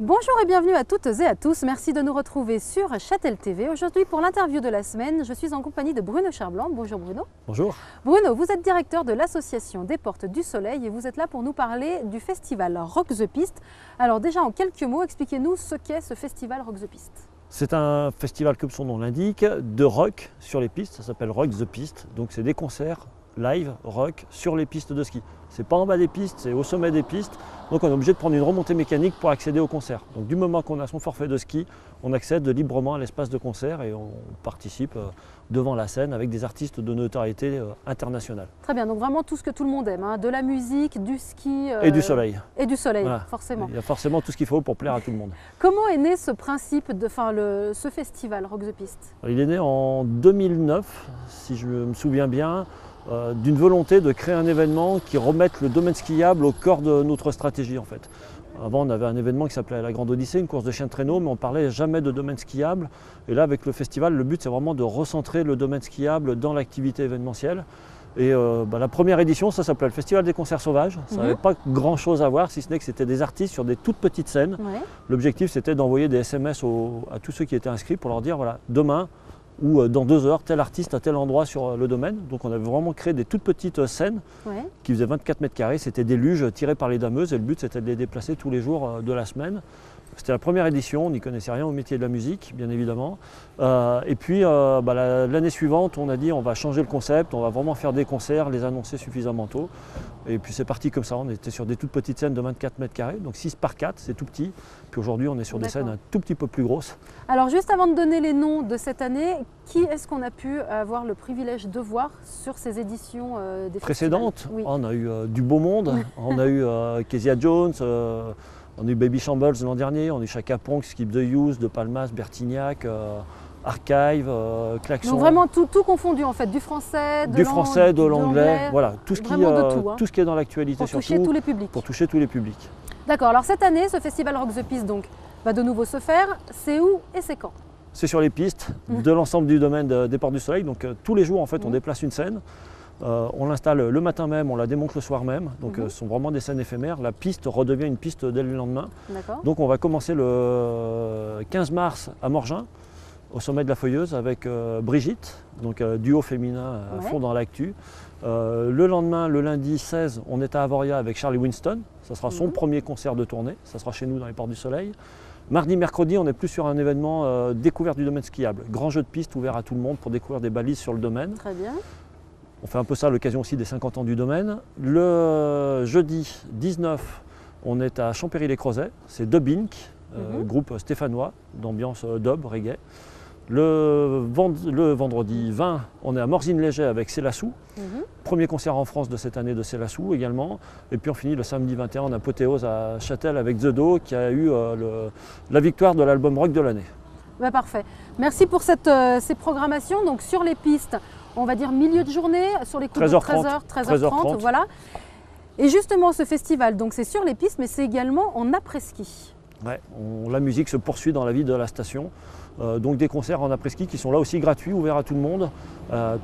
Bonjour et bienvenue à toutes et à tous. Merci de nous retrouver sur Châtel TV. Aujourd'hui, pour l'interview de la semaine, je suis en compagnie de Bruno Cherblanc. Bonjour Bruno. Bonjour. Bruno, vous êtes directeur de l'association des Portes du Soleil et vous êtes là pour nous parler du festival Rock the Piste. Alors déjà, en quelques mots, expliquez-nous ce qu'est ce festival Rock the Piste. C'est un festival, comme son nom l'indique, de rock sur les pistes. Ça s'appelle Rock the Piste. Donc c'est des concerts live rock sur les pistes de ski. C'est pas en bas des pistes, c'est au sommet des pistes. Donc on est obligé de prendre une remontée mécanique pour accéder au concert. Donc du moment qu'on a son forfait de ski, on accède librement à l'espace de concert et on participe devant la scène avec des artistes de notoriété internationale. Très bien, donc vraiment tout ce que tout le monde aime, hein, de la musique, du ski… Et du soleil. Et du soleil, Voilà. Forcément. Il y a forcément tout ce qu'il faut pour plaire à tout le monde. Comment est né ce principe, ce festival Rock the Piste? Il est né en 2009, si je me souviens bien, d'une volonté de créer un événement qui remette le domaine skiable au cœur de notre stratégie en fait. Avant on avait un événement qui s'appelait la Grande Odyssée, une course de chiens de traîneau, mais on ne parlait jamais de domaine skiable. Et là avec le festival, le but c'est vraiment de recentrer le domaine skiable dans l'activité événementielle. Et la première édition, ça s'appelait le Festival des concerts sauvages. Ça n'avait pas grand chose à voir, si ce n'est que c'était des artistes sur des toutes petites scènes. Ouais. L'objectif c'était d'envoyer des SMS à tous ceux qui étaient inscrits pour leur dire voilà, demain, ou dans 2 heures, tel artiste à tel endroit sur le domaine. Donc on avait vraiment créé des toutes petites scènes qui faisaient 24 mètres carrés. C'était des luges tirées par les dameuses et le but c'était de les déplacer tous les jours de la semaine. C'était la première édition, on n'y connaissait rien au métier de la musique, bien évidemment. Et puis l'année suivante, on a dit on va changer le concept, on va vraiment faire des concerts, les annoncer suffisamment tôt. Et puis c'est parti comme ça, on était sur des toutes petites scènes de 24 mètres carrés, donc 6 par 4, c'est tout petit. Puis aujourd'hui, on est sur des scènes un tout petit peu plus grosses. Alors juste avant de donner les noms de cette année, qui est-ce qu'on a pu avoir le privilège de voir sur ces éditions des précédentes? Oui. On a eu du beau monde, on a eu Kezia Jones, on a eu Baby Shambles l'an dernier, on a eu Chaka Ponk, Skip the Youth, De Palmas, Bertignac, Archive, Klaxon. Donc vraiment tout confondu en fait, du français, de l'anglais, voilà, tout ce qui est dans l'actualité pour surtout. Toucher tous les publics. Pour toucher tous les publics. D'accord, alors cette année, ce festival Rock the Piste donc, va de nouveau se faire. C'est où et c'est quand? C'est sur les pistes de l'ensemble du domaine des Portes du Soleil. Donc tous les jours en fait on déplace une scène. On l'installe le matin même, on la démonte le soir même. Donc ce sont vraiment des scènes éphémères. La piste redevient une piste dès le lendemain. Donc on va commencer le 15 mars à Morgin, au sommet de la Feuilleuse avec Brigitte, donc duo féminin à fond dans l'actu. Le lendemain, le lundi 16, on est à Avoria avec Charlie Winston. Ça sera son premier concert de tournée. Ça sera chez nous dans les Portes du Soleil. Mardi, mercredi, on est plus sur un événement découverte du domaine skiable. Grand jeu de piste ouvert à tout le monde pour découvrir des balises sur le domaine. Très bien. On fait un peu ça à l'occasion aussi des 50 ans du domaine. Le jeudi 19, on est à Champéry-les-Crozets. C'est Dub Inc., groupe stéphanois d'ambiance dub, reggae. Le vendredi 20, on est à Morzine-Léger avec Célassou. Premier concert en France de cette année de Célassou également. Et puis on finit le samedi 21 en apothéose à Châtel avec The Do qui a eu la victoire de l'album rock de l'année. Bah, parfait. Merci pour ces programmations. Donc sur les pistes, on va dire milieu de journée, sur les coups de 13h30, voilà. Et justement ce festival, donc c'est sur les pistes, mais c'est également en après-ski. Ouais, la musique se poursuit dans la vie de la station. Donc des concerts en après-ski qui sont là aussi gratuits, ouverts à tout le monde.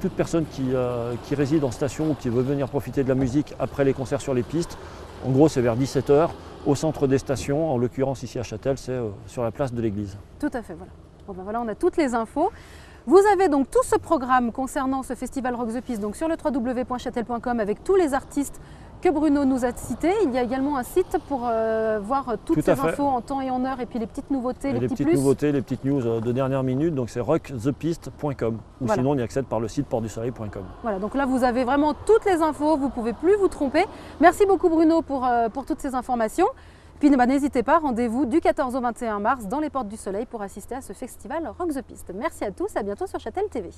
Toute personne qui réside en station ou qui veut venir profiter de la musique après les concerts sur les pistes, en gros c'est vers 17h au centre des stations, en l'occurrence ici à Châtel, c'est sur la place de l'église. Tout à fait, voilà. Bon, ben voilà, on a toutes les infos. Vous avez donc tout ce programme concernant ce festival Rock the Piste donc sur le www.chatel.com avec tous les artistes que Bruno nous a cités. Il y a également un site pour voir toutes ces infos en temps et en heure et puis les petites nouveautés, les petits plus. Nouveautés, les petites news de dernière minute, donc c'est rockthepiste.com ou sinon on y accède par le site portdusoleil.com. Voilà, donc là vous avez vraiment toutes les infos, vous ne pouvez plus vous tromper. Merci beaucoup Bruno pour toutes ces informations. Puis n'hésitez pas, rendez-vous du 14 au 21 mars dans les Portes du Soleil pour assister à ce festival Rock the Piste. Merci à tous, à bientôt sur Châtel TV.